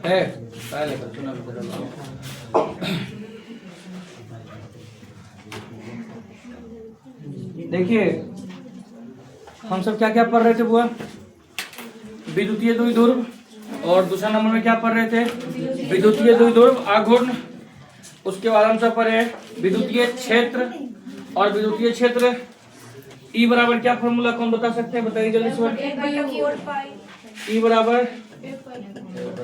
है पहले कर सुना भी। देखिए हम सब क्या क्या पढ़ रहे थे बुआ, विद्युतीय द्विध्रुव, और दूसरा नंबर में क्या पढ़ रहे थे, विद्युतीय द्विध्रुव आघूर्ण। उसके बाद हम सब पढ़े विद्युतीय क्षेत्र, और विद्युतीय क्षेत्र ई बराबर क्या फॉर्मूला कौन बता सकते हैं, बताइए जल्दी से। ई बराबर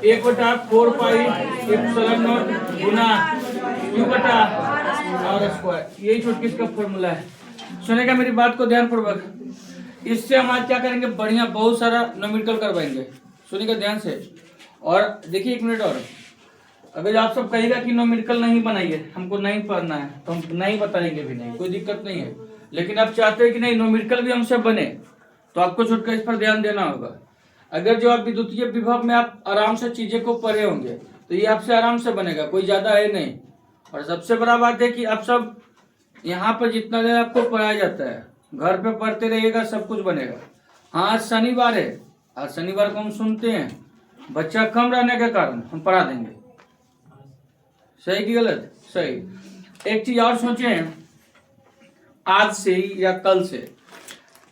1/4 pi epsilon not Guna Q बटा आर स्क्वायर। यही छोटी इसका फॉर्मूला है। सुनेगा मेरी बात को ध्यान पूर्वक। इससे हम आज क्या करेंगे, बढ़िया बहुत सारा न्यूमेरिकल करवाएंगे। सुनिएगा ध्यान से। और देखिए एक मिनट और, अगर आप सब कहेगा कि न्यूमेरिकल नहीं बनाइए, हमको नहीं पढ़ना है, तो हम नहीं बताएंगे भी नहीं, कोई दिक्कत नहीं है। लेकिन आप चाहते हैं कि नहीं न्यूमेरिकल भी हमसे बने, तो आपको छुटकर इस पर ध्यान देना होगा। अगर जो आप विद्युतीय विभव में आप आराम से चीजें को पढ़े होंगे, तो ये आपसे आराम से बनेगा, कोई ज्यादा है नहीं। और सबसे बड़ा बात है कि आप सब यहाँ पर जितना देर आपको पढ़ाया जाता है, घर पे पढ़ते रहिएगा, सब कुछ बनेगा। हाँ आज शनिवार है, आज शनिवार को हम सुनते हैं, बच्चा कम रहने के कारण हम पढ़ा देंगे। सही कि गलत? सही। एक चीज और सोचें, आज से ही या कल से,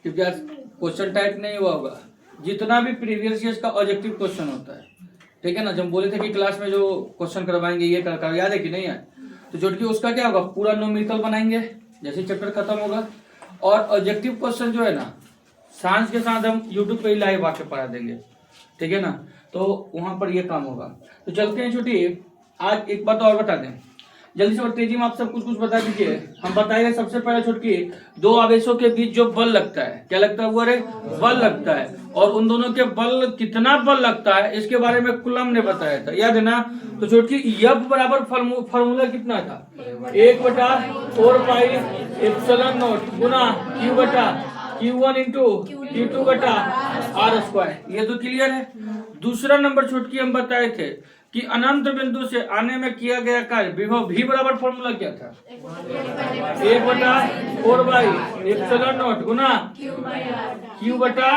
क्योंकि आज क्वेश्चन टाइप नहीं हुआ होगा, जितना भी प्रीवियस ईयर का ऑब्जेक्टिव क्वेश्चन होता है, ठीक है ना, जब बोले थे कि क्लास में जो क्वेश्चन करवाएंगे ये कर, याद है कि नहीं है, तो जोड़की उसका क्या होगा, पूरा न्यूमेरिकल बनाएंगे जैसे चैप्टर खत्म होगा। और ऑब्जेक्टिव क्वेश्चन जो है ना, सांझ के साथ हम यूट्यूब पे ही लाइव आके पढ़ा देंगे, ठीक है ना, तो वहां पर ये काम होगा। तो चलते हैं छोटी, आज एक बात और बता दें जल्दी से और तेजी में, आप सब कुछ बता दीजिए। हम बताएंगे सबसे पहले छुटकी, दो आवेशों के बीच जो बल लगता है, क्या लगता है वो, अरे बल लगता है, और उन दोनों के बल कितना बल लगता है इसके बारे में कुलम ने बताया था, याद है ना। तो छुटकी F बराबर फॉर्मूला कितना था, 1/4 pi epsilon not Guna Q बटा Q1 इंटू Q2 बटा आर स्क्वायर। ये तो क्लियर है। दूसरा नंबर छुटकी हम बताए थे कि अनंत बिंदु से आने में किया गया कार्य विभव V बराबर फॉर्मूला क्या था, 1/4 pi epsilon not Guna Q बटा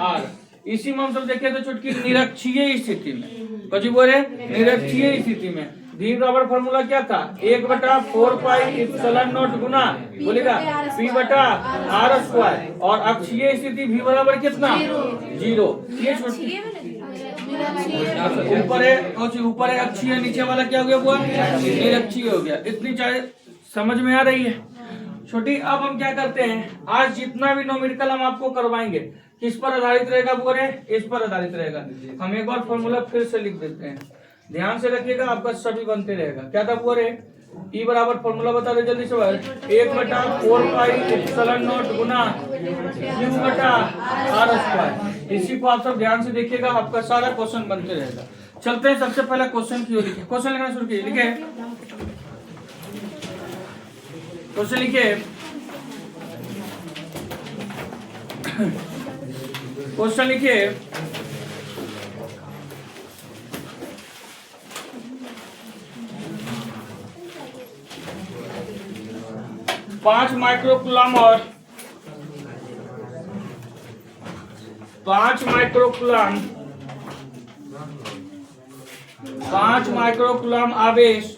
आर। इसी में हम सब देखे तो छुटकी निरक्षीय स्थिति में, कभी बोले निरक्षीय स्थिति में V बराबर फॉर्मूला क्या था, 1/4 पाई एप्सिलॉन नॉट गुना बोलेगा P बटा आर स्क्वायर, और अक्षीय स्थिति V बराबर कितना, 0। ये छुटकी ऊपर है अक्षीय, नीचे वाला क्या हो गया वो निरक्षीय हो गया। इतनी चाहे समझ में आ रही है छोटी। अब हम क्या करते हैं, आज जितना भी न्यूमेरिकल हम आपको करवाएंगे किस पर आधारित रहेगा, बोले इस पर आधारित रहेगा। हम एक बार फॉर्मूला फिर से लिख देते हैं, ध्यान से रखिएगा, आपका सभी बनते रहेगा। क्या था बोले, ई बराबर फॉर्मूला बता दे जल्दी से, 1/4 pi epsilon not Guna Q बटा आर स्क्वायर। इसी को आप सब ध्यान से देखिएगा, आपका सारा क्वेश्चन बनते रहेगा। चलते हैं सबसे पहले क्वेश्चन की ओर लिखे, क्वेश्चन लिखना शुरू कीजिए। लिखे क्वेश्चन, लिखिए क्वेश्चन, लिखिए 5 माइक्रोकूलम और 5 माइक्रोकूलम आवेश,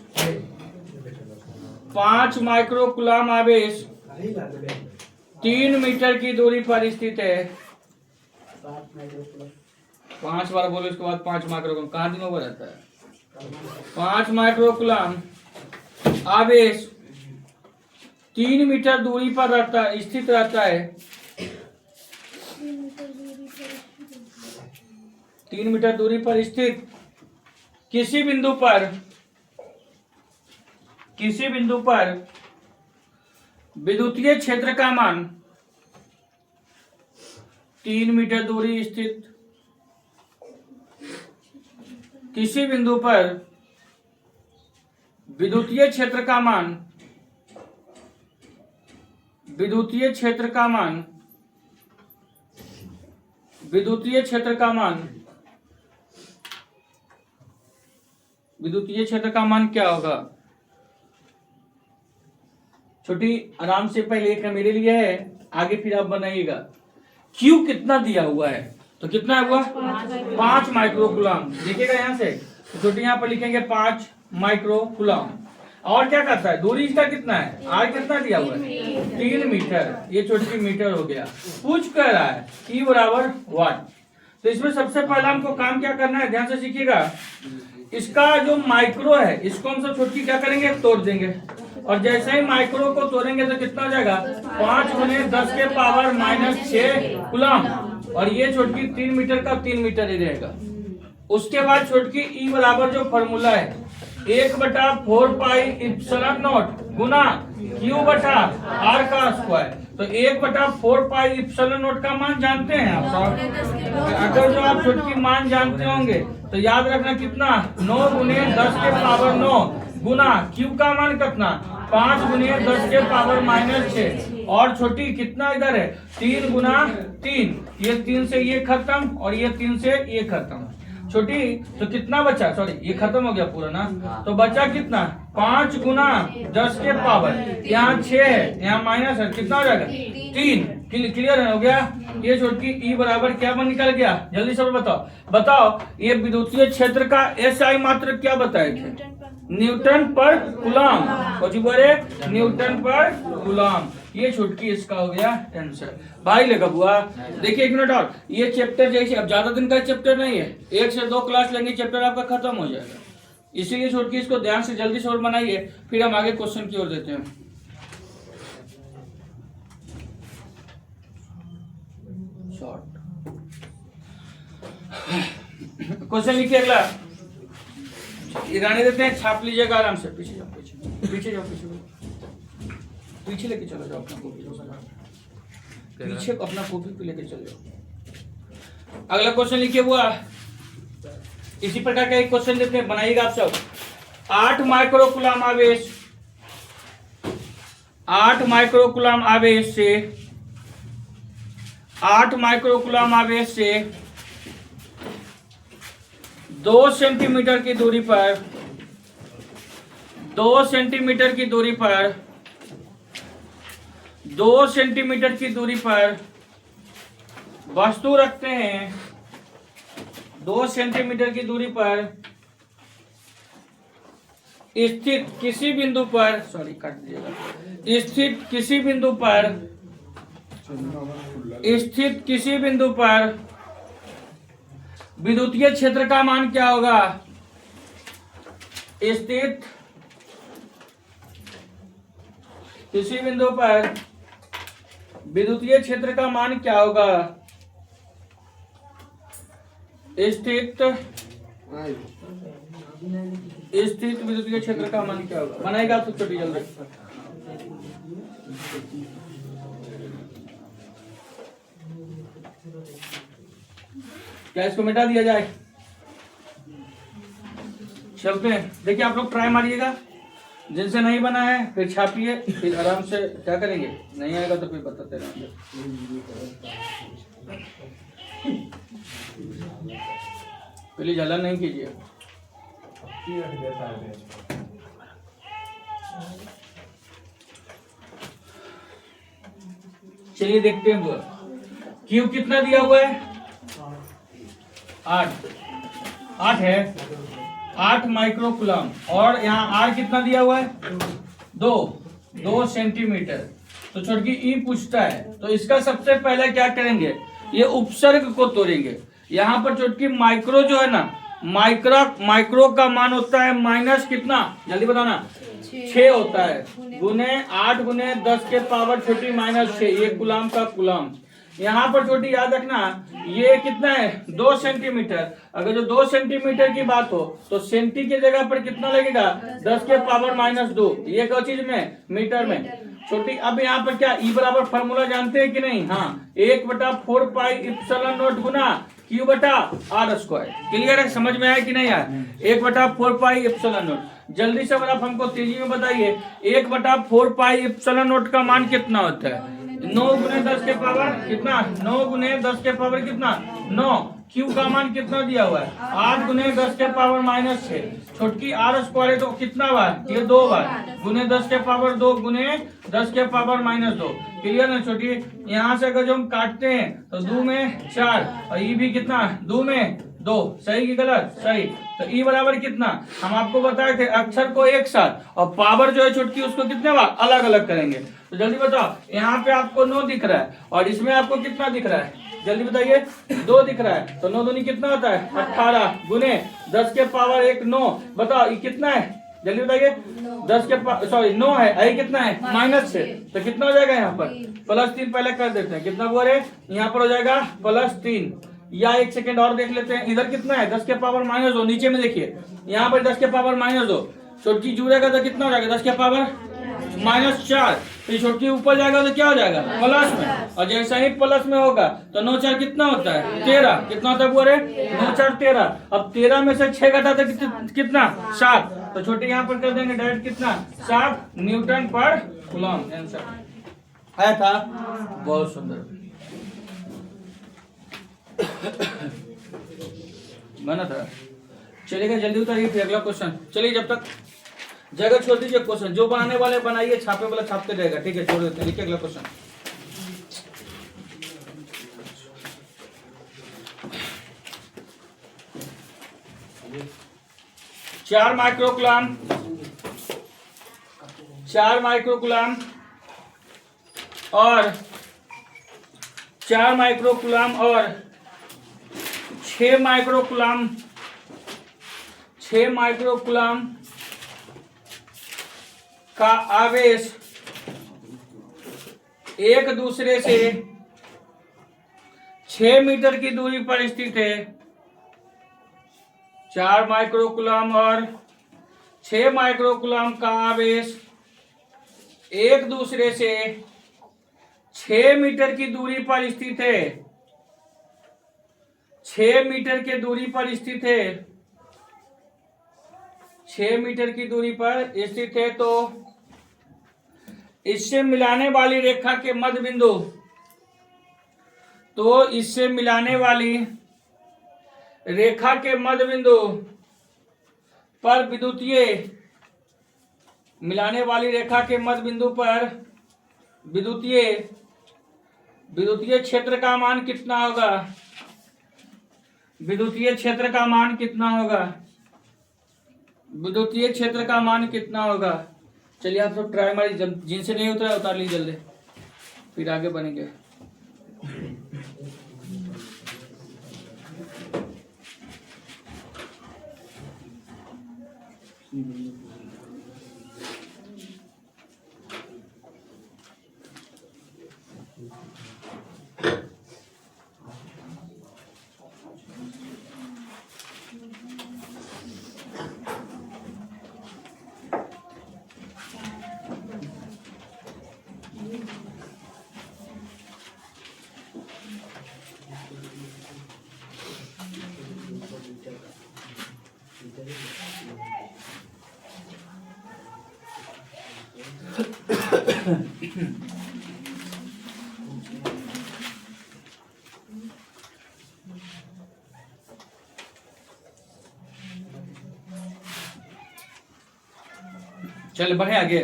5 माइक्रोकूलम आवेश 3 मीटर की दूरी पर स्थित है। 5 बार बोलो इसके बाद 5 माइक्रोकूलम कहाँ दिनों में रहता है। 5 माइक्रोकूलम आवेश 3 मीटर दूरी पर स्थित रहता है। 3 मीटर दूरी पर स्थित किसी बिंदु पर विद्युतीय क्षेत्र का मान, 3 मीटर दूरी स्थित किसी बिंदु पर विद्युतीय क्षेत्र का मान, विद्युतीय क्षेत्र का मान, विद्युतीय क्षेत्र का मान, विद्युतीय क्षेत्र का मान क्या होगा। छोटी आराम से पहले एक मेरे लिए है, आगे फिर आप बनाइएगा। क्यू कितना दिया हुआ है, तो कितना हुआ 5 माइक्रोकूलम। देखिएगा यहाँ से तो छोटी यहाँ पर लिखेंगे 5 माइक्रो कूलम। और क्या करता है, दूरी इसका कितना है, आर कितना दिया हुआ है 3 मीटर, ये छोटी मीटर हो गया। पूछ कर रहा है ई बराबर 1। तो इसमें सबसे पहला हमको काम क्या करना है, ध्यान से सीखिएगा। इसका जो माइक्रो है इसको हम सब छोटी क्या करेंगे, तोड़ देंगे। और जैसे ही माइक्रो को तोड़ेंगे तो कितना हो जाएगा, 5 गुने 10 के पावर -6 कूलम। और ये छोटकी 3 मीटर का 3 मीटर ही रहेगा। उसके बाद छोटकी ई बराबर जो फॉर्मूला है 1/4 पाई इप्सिलॉन नॉट गुना क्यू बटा आर का स्क्वायर। तो 1/4 पाई इप्सिलॉन नॉट का मान जानते हैं आप सब। अगर जो आप छोटकी मान जानते होंगे तो याद रखना कितना, 9 गुने 10 के पावर 9 गुना क्यू का मान कितना, 5 गुने 10 के पावर -6। और छोटी कितना इधर है, 3 गुना 3, ये 3 से ये खत्म और ये 3 से ये खत्म। छोटी तो कितना बचा, सॉरी ये खत्म हो गया पूरा ना, तो बचा कितना, 5 गुना 10 के पावर, यहाँ 6 है, यहाँ माइनस है, कितना हो जाएगा 3। क्लियर हो गया। ये छोटी ई बराबर क्या बन निकल गया, जल्दी से बताओ ये विद्युतीय क्षेत्र का एसआई मात्रक क्या बताए थे, न्यूटन पर कूलम। कुछ बोले, न्यूटन पर कूलम। ये छुटकी इसका हो गया आंसर। भाई लेगा बुआ, देखिए 1 मिनट और, ये चैप्टर जैसे अब ज्यादा दिन का चैप्टर नहीं है, 1 से 2 क्लास लेंगे चैप्टर आपका खत्म हो जाएगा। इसीलिए छुटकी इसको ध्यान से जल्दी से और बनाइए, फिर हम आगे क्वेश्चन की ओर देते हैं। क्वेश्चन लिखिए अगला, ये गाने देते हैं, छाप लीजिएगा आराम से। पीछे जाओ, पीछे जाओ, पीछे लेके चलो जाओ अपना कॉपी, पीछे अपना कॉपी पे लेके चले जाओ। अगला क्वेश्चन लिखिए हुआ, इसी प्रकार का एक क्वेश्चन देते हैं, बनाइएगा आप सब। 8 माइक्रो कूलम आवेश, 8 माइक्रो कूलम आवेश से 8 माइक्रो कूलम आवेश से 2 सेंटीमीटर की दूरी पर 2 सेंटीमीटर की दूरी पर 2 सेंटीमीटर की दूरी पर वस्तु रखते हैं। 2 सेंटीमीटर की दूरी पर स्थित किसी बिंदु पर, सॉरी काट दीजिएगा, स्थित किसी बिंदु पर, स्थित किसी बिंदु पर विद्युतीय क्षेत्र का मान क्या होगा, स्थित किसी बिंदु पर विद्युतीय क्षेत्र का मान क्या होगा, स्थित विद्युतीय क्षेत्र का मान क्या होगा, बनाएगा आप छोटी जल्दी। क्या इसको मिटा दिया जाए, चलते हैं। देखिए आप लोग ट्राई मारिएगा, जिनसे नहीं बना है फिर छापिए, फिर आराम से क्या करेंगे, नहीं आएगा तो फिर बताते रहेंगे। पहले जलन नहीं कीजिए। चलिए देखते हैं वो क्यू कितना दिया हुआ है, 8 है, 8 माइक्रो कूलम। और यहाँ आर कितना दिया हुआ है, 2 सेंटीमीटर। तो छोटकी ई पूछता है, तो इसका सबसे पहले क्या करेंगे, ये उपसर्ग को तोड़ेंगे। यहाँ पर छोटकी माइक्रो जो है ना, माइक्रो का मान होता है माइनस कितना, जल्दी बताना, 6 होता है, गुने 8 गुने 10 के पावर छोटी -6, ये कूलम का कूलम। यहाँ पर छोटी याद रखना, ये कितना है, 2 सेंटीमीटर। अगर जो 2 सेंटीमीटर की बात हो तो सेंटी की जगह पर कितना लगेगा, 10 के पावर -2, ये क्या चीज में, मीटर में। छोटी अब यहाँ पर क्या ई बराबर फॉर्मूला जानते हैं कि नहीं, हाँ, 1/4 पाई इप्सिलॉन नॉट गुना क्यू बटा आर स्क्वायर। क्लियर है, समझ में आया कि नहीं यार, 1/4 पाई इप्सिलॉन नॉट। जल्दी से आप हमको तेजी में बताइए, 1/4 पाई इप्सिलॉन नॉट का मान कितना होता है, 9 गुने 10 के पावर कितना, 9 गुने 10 के पावर कितना, 9। क्यू का मान कितना दिया हुआ है, 8 गुने 10 के पावर -6। छोटकी आर स्क्वायर है तो कितना बार, ये 2 बार, गुने 10 के पावर 2 गुने 10 के पावर -2। क्लियर ना छोटी, यहाँ से अगर जो हम काटते हैं तो 2 में 4 और ये भी कितना, 2 में 2, सही की गलत? सही। तो ई बराबर कितना, हम आपको बताए थे अक्षर को एक साथ और पावर जो है छुटकी उसको कितने बार अलग अलग करेंगे। तो जल्दी बताओ, यहाँ पे आपको 9 दिख रहा है और इसमें आपको कितना दिख रहा है, जल्दी बताइए। 2 दिख रहा है, तो 9 दूनी कितना होता है 18 गुने 10 के पावर 1 9। बताओ ये कितना है, जल्दी बताइए। 10 के सॉरी 9 है, आई कितना है -6, तो कितना हो जाएगा यहाँ पर +3 पहले कर देते हैं, कितना हुआ रे, यहाँ पर हो जाएगा +3। या एक सेकंड और देख लेते हैं, इधर कितना है 10 के पावर -2, नीचे में देखिए यहाँ पर 10 के पावर -2, छोटकी जुड़ेगा तो कितना हो जाएगा 10 के पावर -4, तो छोटकी ऊपर जाएगा तो क्या हो जाएगा प्लस में, और जैसा ही प्लस में होगा तो 9 4 कितना होता है 13, कितना होता है बोले 9 4 13। अब 13 में से 6 घटाते कितना 7, तो छोटे यहाँ पर कर देंगे डायरेक्ट कितना 7 न्यूटन पर कूलम। आंसर आया था, बहुत सुंदर बना था। चलिएगा जल्दी उतारिए फिर अगला क्वेश्चन। चलिए जब तक जगह छोड़ दीजिए, क्वेश्चन जो बनाने वाले बनाइए, छापे वाला छापते रहेगा, ठीक है छोड़ देते हैं। लिखिए अगला क्वेश्चन। चार माइक्रोकुलम 4 माइक्रोकुलम और 4 माइक्रोकुलम और 6 माइक्रोकुलम 6 माइक्रोकुलम का आवेश एक दूसरे से 6 मीटर की दूरी पर स्थित है। 4 माइक्रोकुलम और 6 माइक्रोकुलम का आवेश एक दूसरे से 6 मीटर की दूरी पर स्थित है। 6 मीटर की दूरी पर स्थित है। 6 मीटर की दूरी पर स्थित है, तो इससे मिलाने वाली रेखा के मध्य बिंदु, तो इससे मिलाने वाली रेखा के मध्य बिंदु पर विद्युतीय, मिलाने वाली रेखा के मध्य बिंदु पर विद्युतीय क्षेत्र का मान कितना होगा, विद्युतीय क्षेत्र का मान कितना होगा, विद्युतीय क्षेत्र का मान कितना होगा। चलिए आप सब ट्राई मारिए, जब जिनसे नहीं उतरा उतार लीजिए जल्दी, फिर आगे बनेंगे। चल बढ़े आगे,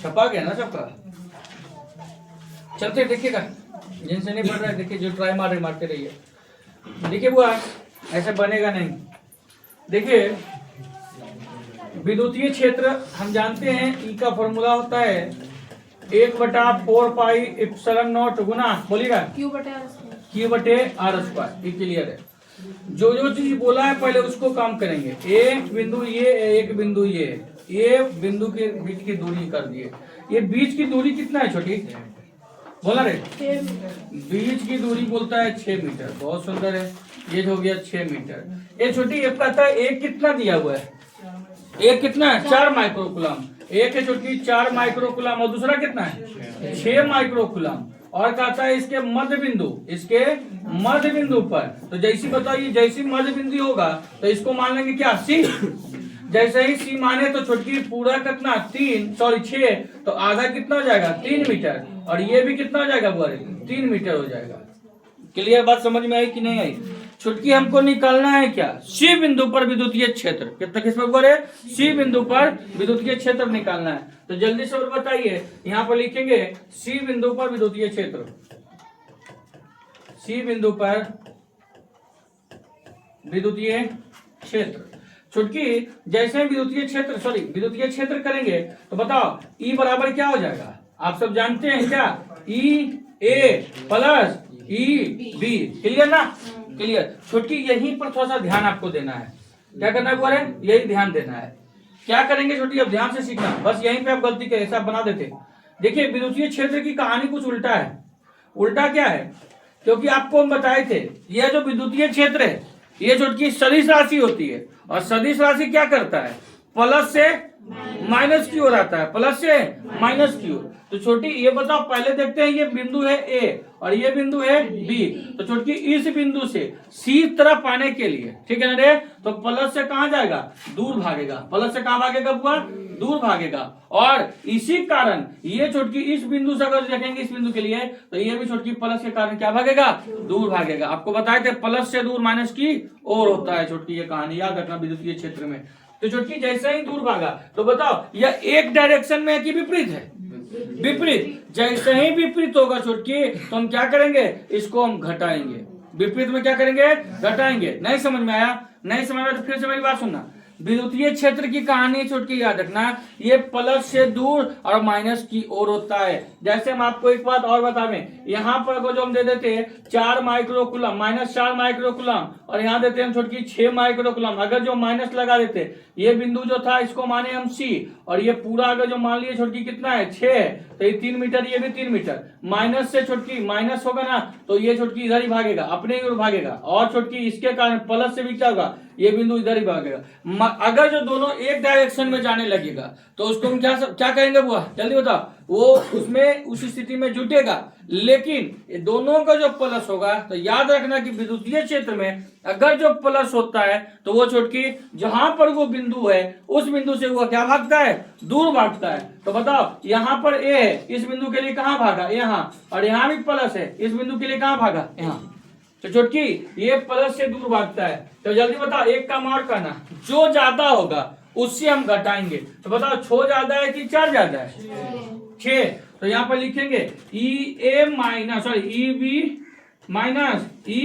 छपा गया ना सबका। चलते देखिएगा, जिनसे नहीं पढ़ रहा है देखिए, जो ट्राई मारते रहिए। देखिए बुआ ऐसे बनेगा नहीं। देखिए विद्युतीय क्षेत्र हम जानते हैं, ई का फॉर्मूला होता है 1/4 पाई एप्सिलॉन नॉट गुना, बोलिएगा Q/r²। ये क्लियर है। जो चीज बोला है पहले उसको काम करेंगे। एक बिंदु एक बिंदु ये बिंदु के बीच की दूरी कर दिए। ये बीच की दूरी कितना है छोटी, बोला रे, बीच की दूरी बोलता है 6 मीटर। बहुत सुंदर है, ये हो गया 6 मीटर। ये छोटी ये कहता है एक कितना दिया हुआ है, एक कितना है 4 माइक्रोकुलम। एक है छोटी 4 माइक्रोकुलम और दूसरा कितना है 6 माइक्रोकुलम। और कहता है इसके मध्य बिंदु पर, तो जैसी बताइए जैसी मध्य बिंदु होगा तो इसको मान लेंगे क्या C। जैसे ही C माने तो छोटकी पूरा कितना 6, तो आधा कितना हो जाएगा 3 मीटर, और ये भी कितना हो जाएगा बोले 3 मीटर हो जाएगा। क्लियर बात समझ में आई कि नहीं आई। छुटकी हमको निकालना है क्या, सी बिंदु पर विद्युतीय क्षेत्र कितना, किस पर बोले सी बिंदु पर विद्युतीय क्षेत्र निकालना है। तो जल्दी से और बताइए, यहाँ पर लिखेंगे सी बिंदु पर विद्युतीय क्षेत्र, सी बिंदु पर विद्युतीय क्षेत्र। चुटकी जैसे विद्युतीय क्षेत्र करेंगे तो बताओ ई बराबर क्या हो जाएगा, आप सब जानते हैं क्या, ई ए प्लस ई बी। क्लियर ना, क्लियर। चुटकी यहीं पर थोड़ा सा ध्यान आपको देना है, क्या करना है बोले, यही ध्यान देना है। क्या करेंगे छोटी, अब ध्यान से सीखना, बस यहीं पे आप गलती करें, ऐसा बना देते। देखिए विद्युतीय क्षेत्र की कहानी कुछ उल्टा है। उल्टा क्या है, क्योंकि आपको हम बताए थे यह जो विद्युतीय क्षेत्र है ये छोटी सदिश राशि होती है, और सदिश राशि क्या करता है, प्लस से माइनस की ओर आता है, प्लस से माइनस की ओर। तो छोटी ये बताओ, पहले देखते हैं ये बिंदु है ए और ये बिंदु है बी। तो छोटी इस बिंदु से सी तरफ आने के लिए, ठीक है ना रे, तो प्लस से कहां जाएगा, दूर भागेगा। प्लस से कहां भागेगा बुआ, दूर भागेगा। और इसी कारण ये छोटकी इस बिंदु से अगर देखेंगे इस बिंदु के लिए, तो ये भी छोटकी प्लस के कारण क्या भागेगा, दूर भागेगा। आपको बताए थे प्लस से दूर माइनस की ओर होता है छोटकी, ये कहानी याद रखना विद्युतीय क्षेत्र में। तो छोटकी जैसे ही दूर भागा, तो बताओ यह एक डायरेक्शन में है कि विपरीत है, विपरीत। जैसे ही विपरीत होगा छोटकी तो हम क्या करेंगे, इसको हम घटाएंगे। विपरीत में क्या करेंगे, घटाएंगे। नहीं समझ में आया, नहीं समझ में तो फिर से मेरी बात सुनना। विद्युतीय क्षेत्र की कहानी छोटकी याद रखना, ये प्लस से दूर और माइनस की ओर होता है। जैसे हम आपको एक बात और बतावें, यहाँ पर जो हम दे देते 4 माइक्रोकुलम माइनस 4 माइक्रोकुलम, और यहाँ देते हैं छोटकी 6 माइक्रोकुलम। अगर जो माइनस लगा देते, ये बिंदु जो था इसको माने हम सी, और ये पूरा अगर जो मान लिए छोटकी कितना है 6, तो ये 3 मीटर, ये भी 3 मीटर। माइनस से छोटकी माइनस होगा ना, तो ये छोटकी इधर ही भागेगा, अपने ही ओर भागेगा। और छोटकी इसके कारण प्लस से भी क्या होगा, ये बिंदु इधर ही भागेगा। अगर जो दोनों एक डायरेक्शन में जाने लगेगा तो उसको हम क्या कहेंगे बुआ, जल्दी बताओ। वो उसमें उस स्थिति में जुटेगा, लेकिन दोनों का जो प्लस होगा, तो याद रखना कि विद्युतीय क्षेत्र में अगर जो प्लस होता है तो वो छोटकी जहां पर वो बिंदु है उस बिंदु से वो क्या भागता है, दूर भागता है। तो बताओ यहाँ पर ए है, इस बिंदु के लिए कहां भागा, यहाँ, और यहाँ भी प्लस है, इस बिंदु के लिए कहां भागा, यहाँ। तो छोटकी ये प्लस से दूर भागता है। तो जल्दी बताओ, एक काम और करना, जो ज्यादा होगा उससे हम घटाएंगे। तो बताओ 6 ज्यादा है कि 4 ज्यादा है, 6। तो यहाँ पर लिखेंगे E A minus, sorry E B minus E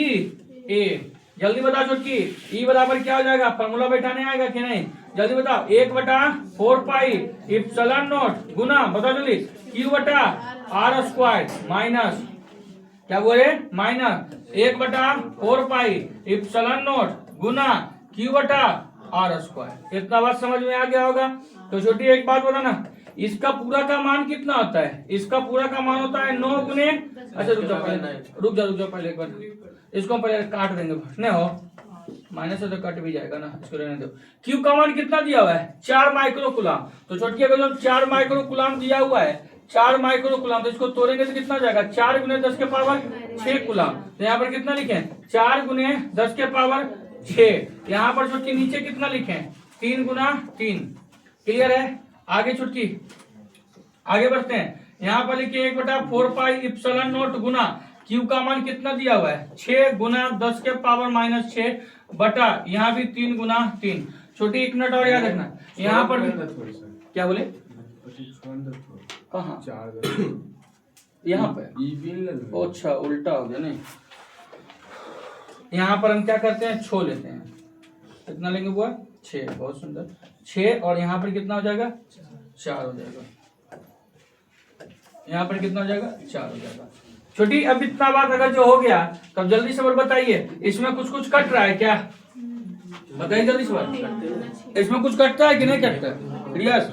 A. जल्दी बताओ छोटकी, ई बराबर क्या हो जाएगा, फॉर्मूला बैठाने आएगा कि नहीं, जल्दी बताओ। 1/4 पाई इप्सिलॉन नॉट गुना, बताओ जल्दी, क्यू बटा आर स्क्वायर माइनस, क्या बोले, minus 1/4 pi epsilon not Guna Q बटा आर स्क्वायर। इतना बात समझ में आ गया होगा। तो छोटी एक बात बताना, इसका पूरा का मान कितना होता है, इसका पूरा का मान होता है 9 गुने, अच्छा रुक जाओ पहले एक बार, इसको पहले काट देंगे, नहीं हो माइनस से तो कट भी जाएगा ना, इसको रहने दो। क्यू का मान कितना दिया हुआ है, 4 माइक्रोकुलम। तो छोटी अगर जो 4 माइक्रोकुलम दिया हुआ है, 4 माइक्रोकुलम, तो इसको तोड़ेंगे तो कितना जाएगा, 4 गुने 10 के पावर 6 कुलम। तो यहाँ पर कितना लिखे, 4 गुने 10 के पावर 6। यहाँ पर छोटकी नीचे कितना लिखे, 3 गुना 3। क्लियर है, आगे छोटकी आगे बढ़ते हैं। यहाँ पर लिखे 1/4 पाई इप्सिलॉन नॉट गुना क्यू का मान कितना दिया हुआ है, 6 गुना 10 के पावर माइनस 6 बटा यहाँ भी 3 गुना 3। छोटी एक मिनट और याद रखना, यहाँ पर भी क्या बोले, कहाँ, यहाँ पे, अच्छा उल्टा हो गया नहीं। यहाँ पर हम क्या करते हैं, छो लेते हैं, कितना लेंगे बुआ, 6, बहुत सुंदर, 6, और यहाँ पर कितना हो जाएगा, 4 हो जाएगा। यहाँ पर कितना हो जाएगा, 4 हो जाएगा। छोटी अब इतना बात अगर जो हो गया, तब जल्दी से और बताइए, इसमें कुछ कुछ कट रहा है क्या, बताइए जल्दी से, इसमें कुछ कटता है कि नहीं कटता। यस,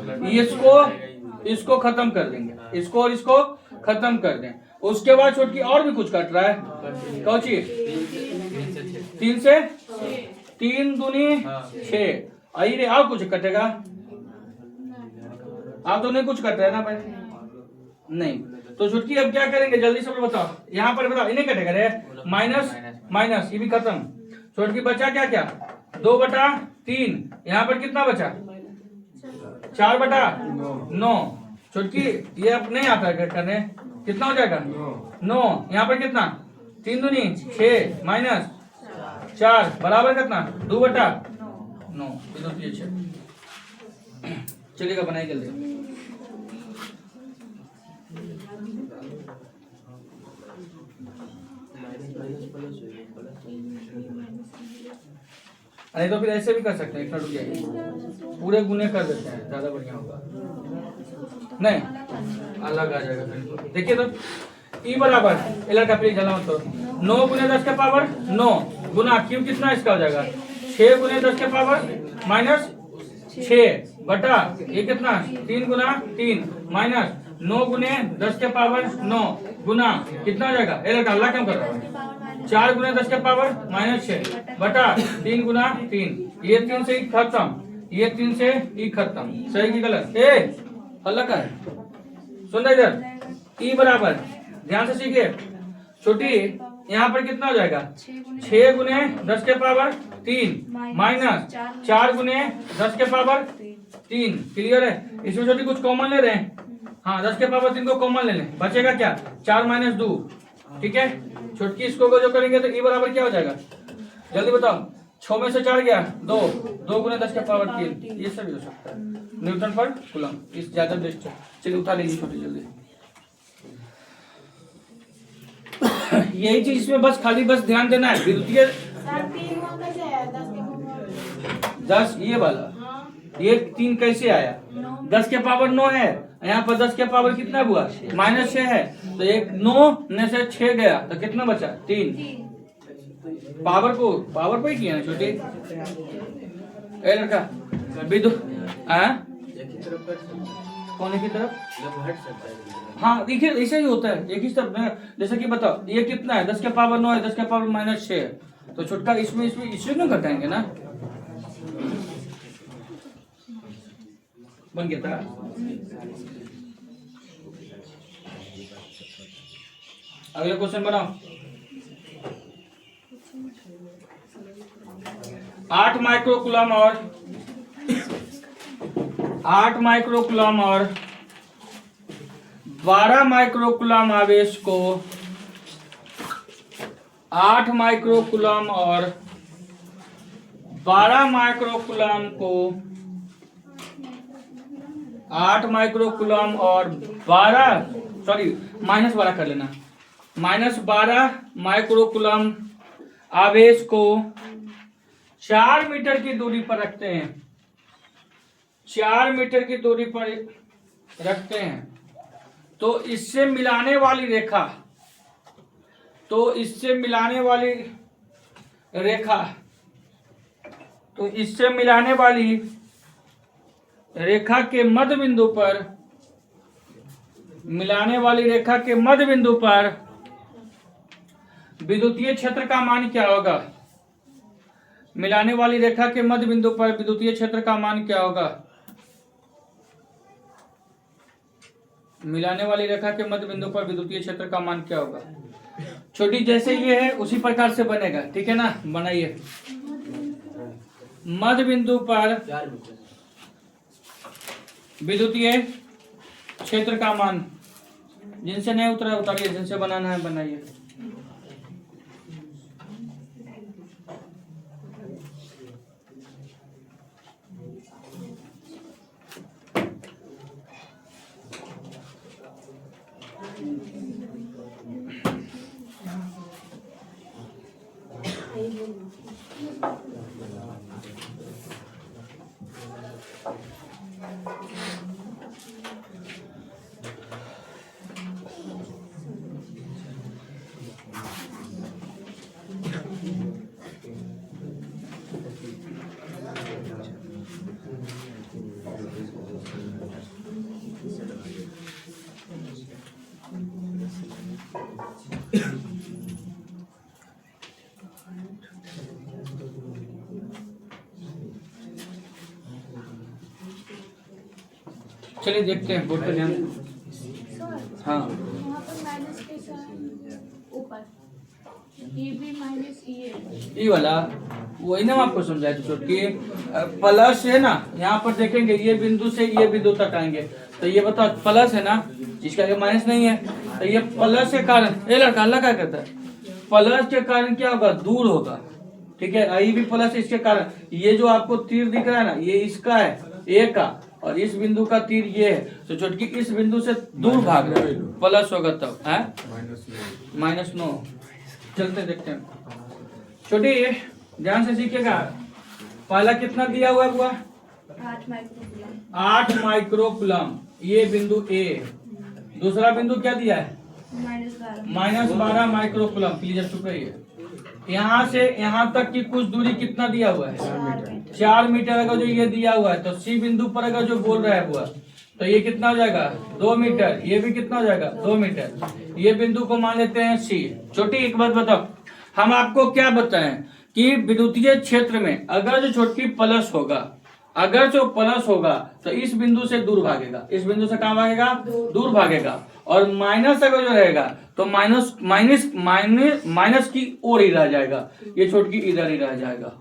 इसको खत्म कर देंगे, इसको और इसको खत्म कर दें। उसके बाद छोटकी और भी कुछ कट रहा है, कौची, 3 से 3 दूनी 6। आई रे, और कुछ कटेगा, आप तो नहीं कुछ कट रहा है ना भाई, नहीं। तो छुटकी अब क्या करेंगे, जल्दी से बताओ, यहाँ पर बताओ, इन्हें कटेगा रे, माइनस माइनस, ये भी खत्म। छुटकी बचा क्या क्या, 2/3। यहाँ पर कितना बचा, 4/9। छुटकी ये अब नहीं आता है करने, कितना हो जाएगा, 9। यहाँ पर कितना, 3 दूनी 6 माइनस 4 बराबर कितना, 2/9। चलिएगा बनाई जल्दी। अरे तो फिर ऐसे भी कर सकते हैं, इतना रुक जाइए, पूरे गुने कर देते हैं, ज्यादा बढ़िया होगा। नहीं अलग आ जाएगा फिर। देखिए तो ई बराबर एल का प्लीज जला मत करो, 9 गुने 10 के पावर 9 गुना क्यू कितना इसका हो जाएगा 6 गुने 10 के पावर माइनस 6 बटा ये कितना 3 गुना 3 माइनस 9 गुने 10 के पावर 9 गुना कितना हो जाएगा, एल का हल्ला क्यों कर रहा है, 4 गुने 10 के पावर माइनस 6 बटा 3 गुना 3, ये 3 से ही खत्म, ये 3 से ही खत्म, सही की गलत, ए हल्ला का है। सुन रहे इधर, ई बराबर ध्यान से सीखिए छोटी, यहाँ पर कितना हो जाएगा 6 गुने 10 के पावर 3 माइनस 4 गुने 10 के पावर 3, क्लियर है। इसमें छोटी कुछ कॉमन ले रहे हैं, हाँ 10 के पावर 3 को कॉमन ले लें, बचेगा क्या 4 माइनस 2, ठीक है। छोटकी इसको जो करेंगे तो ई बराबर क्या हो जाएगा, जल्दी बताओ, 6 में से 4 गया 2, 2 गुने 10 के पावर 3, ये सब भी हो सकता है, न्यूटन पर कूलम, इस ज्यादा बेस्ट है। चलिए उठा लीजिए छोटी जल्दी। यही चीज इसमें बस खाली बस ध्यान देना है, विद्युतीय 10 ये वाला, ये 3 कैसे आया, 10 के पावर 9 है, यहाँ पर 10 के पावर कितना हुआ माइनस 6 है, तो एक 9 में से 6 गया तो कितना बचा 3, पावर को पावर पे किया ना छोटे, ए लड़का विद्युत कोने की तरफ, हाँ देखिए ऐसे ही होता है, एक ही तरफ में, जैसे कि बताओ ये कितना है 10 के पावर 9 है, 10 के पावर माइनस 6 है, तो छोटका इसमें इससे क्यों घटाएंगे ना, बन गया था। अगला क्वेश्चन बनाओ, 8 माइक्रोकूलम और 8 माइक्रोकूलम और 12 माइक्रोकूलम आवेश को 8 माइक्रोकूलम और 12 माइक्रोकूलम को 8 माइक्रोकूलम और 12 सॉरी माइनस 12 कर लेना, माइनस 12 माइक्रोकूलम आवेश को 4 मीटर की दूरी पर रखते हैं, 4 मीटर की दूरी पर रखते हैं, तो इससे मिलाने वाली रेखा, तो इससे मिलाने वाली रेखा, तो इससे मिलाने वाली रेखा के मध्य बिंदु पर, मिलाने वाली रेखा के मध्य बिंदु पर विद्युतीय क्षेत्र का मान क्या होगा, मिलाने वाली रेखा के मध्य बिंदु पर विद्युतीय क्षेत्र का मान क्या होगा, मिलाने वाली रेखा के मध्य बिंदु पर विद्युतीय क्षेत्र का मान क्या होगा। छोटी जैसे ये है उसी प्रकार से बनेगा, ठीक है ना, बनाइए। मध्य बिंदु पर विद्युतीय क्षेत्र का मान, जिनसे नहीं उतरा उतारिए, जिनसे बनाना है बनाइए। चलिए देखते हैं बोर्ड पे ध्यान। हाँ ये वाला वही ना आपको समझाया था कि प्लस है ना, यहाँ पर देखेंगे ये बिंदु से ये बिंदु तक आएंगे, तो ये बताओ प्लस है ना, जिसका ये माइनस नहीं है, तो ये प्लस के कारण, ये लड़का अल्लाह क्या करता है, प्लस के कारण क्या होगा दूर होगा, ठीक है। आई भी प्लस इसके कारण, ये जो आपको तीर दिख रहा है ना, ये इसका है ए का, और इस बिंदु का तीर ये है, तो चुटकी इस बिंदु से दूर भाग रहा है, प्लस होगा तब है -9 चलते देखते हैं। छोटी ध्यान से सीखिएगा। पहला कितना दिया हुआ है? 8 माइक्रोकुलम, ये बिंदु ए। दूसरा बिंदु क्या दिया है? -12 माइक्रोकुलम। प्लीज चुप रहिए। यहाँ से यहाँ तक की कुछ दूरी कितना दिया हुआ है? 4 मीटर। अगर जो ये दिया हुआ है तो सी बिंदु पर अगर जो बोल रहा है हुआ तो ये कितना हो जाएगा? 2 मीटर। ये भी कितना हो जाएगा? 2 मीटर। ये बिंदु को मान लेते हैं सी। छोटी एक बात बताओ, हम आपको क्या बताएं कि विद्युतीय क्षेत्र में अगर जो छोटी प्लस होगा, अगर जो प्लस होगा तो इस बिंदु से दूर भागेगा। इस बिंदु से कहाँ भागेगा? दूर भागेगा। और माइनस अगर जो रहेगा तो माइनस माइनस माइनस माइनस की ओर ही रह जाएगा। ये छोटकी इधर ही रह जाएगा।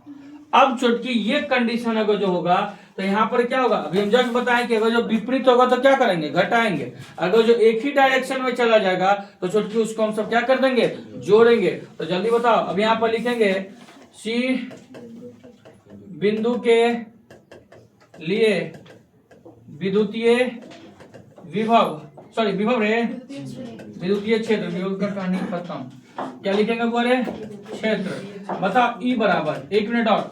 अब छोटकी ये कंडीशन अगर जो होगा तो यहाँ पर क्या होगा? अभी हम जस्ट बताएं कि अगर जो विपरीत होगा तो क्या करेंगे? घटाएंगे। अगर जो एक ही डायरेक्शन में चला जाएगा तो छोटकी उसको हम सब क्या कर देंगे? जोड़ेंगे। तो जल्दी बताओ। अब यहाँ पर लिखेंगे सी बिंदु के लिए विद्युतीय विभव, सॉरी विभव रे, विद्युतीय क्षेत्र, विभव का कहानी खत्म। क्या लिखेंगे? बोले क्षेत्र। बताओ ई बराबर, 1 मिनट और।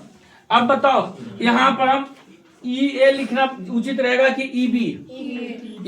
अब बताओ यहाँ पर हम ई ए लिखना उचित रहेगा कि ई बी?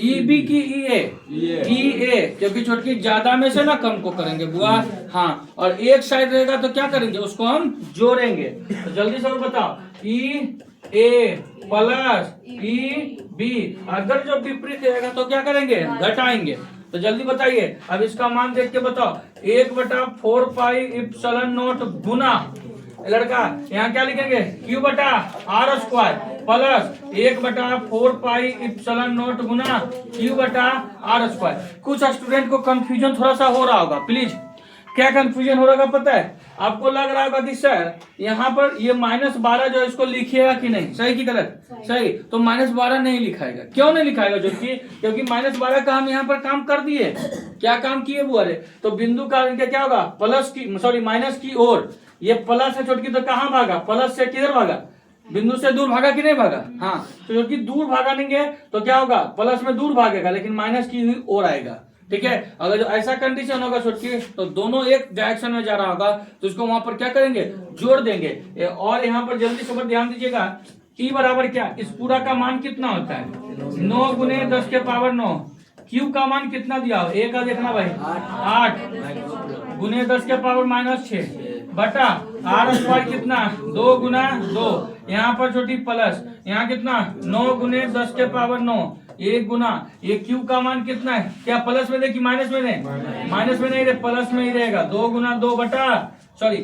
ई बी की ई ए, क्योंकि छोटकी ज्यादा में से ना कम को करेंगे बुआ। हाँ, और एक साइड रहेगा तो क्या करेंगे? उसको हम जोड़ेंगे। तो जल्दी से बताओ, ई ए प्लस ई बी। अगर जो विपरीत रहेगा तो क्या करेंगे? घटाएंगे। तो जल्दी बताइए। अब इसका मान देख के बताओ। 1/4 पाई इप्सिलॉन नॉट गुना लड़का यहाँ क्या लिखेंगे? Q बटा R square plus 1/4 pi epsilon not Guna Q बटा R स्क्वायर। कुछ स्टूडेंट को कंफ्यूजन थोड़ा सा हो रहा होगा। प्लीज, क्या कंफ्यूजन हो रहा होगा पता है? आपको लग रहा होगा कि सर यहाँ पर ये -12 जो इसको लिखिएगा कि नहीं, सही की गलत? सही। तो -12 नहीं लिखाएगा। क्यों नहीं लिखाएगा? जो कि क्योंकि -12 का हम यहाँ पर काम कर दिए। क्या काम किए बुआ रे? तो बिंदु का क्या होगा? प्लस की, सॉरी माइनस की ओर। ये प्लस है छोटकी तो कहाँ भागा? प्लस से किधर भागा? बिंदु से दूर भागा कि नहीं भागा? हाँ, तो छोटकी दूर भागा नहीं तो क्या होगा? प्लस में दूर भागेगा लेकिन माइनस की हुई ओर आएगा। ठीक है। अगर जो ऐसा कंडीशन होगा छोटकी तो दोनों एक डायरेक्शन में जा रहा होगा तो इसको वहां पर क्या करेंगे? जोड़ देंगे। और यहाँ पर जल्दी से ध्यान दीजिएगा, ई बराबर क्या? इस पूरा का मान कितना होता है? 9 गुने 10 के पावर 9। क्यू का मान कितना दिया हो? ए का देखना भाई, 8 गुने 10 के पावर -6 बटा R स्क्वायर कितना? 2 गुना 2। यहाँ पर छोटी प्लस, यहाँ कितना? 9 गुने 10 के पावर 9, 1 गुना ये क्यू का मान कितना है? क्या प्लस में दे कि माइनस में दे? माइनस में नहीं, प्लस में ही रहेगा। 2 गुना 2 बटा, सॉरी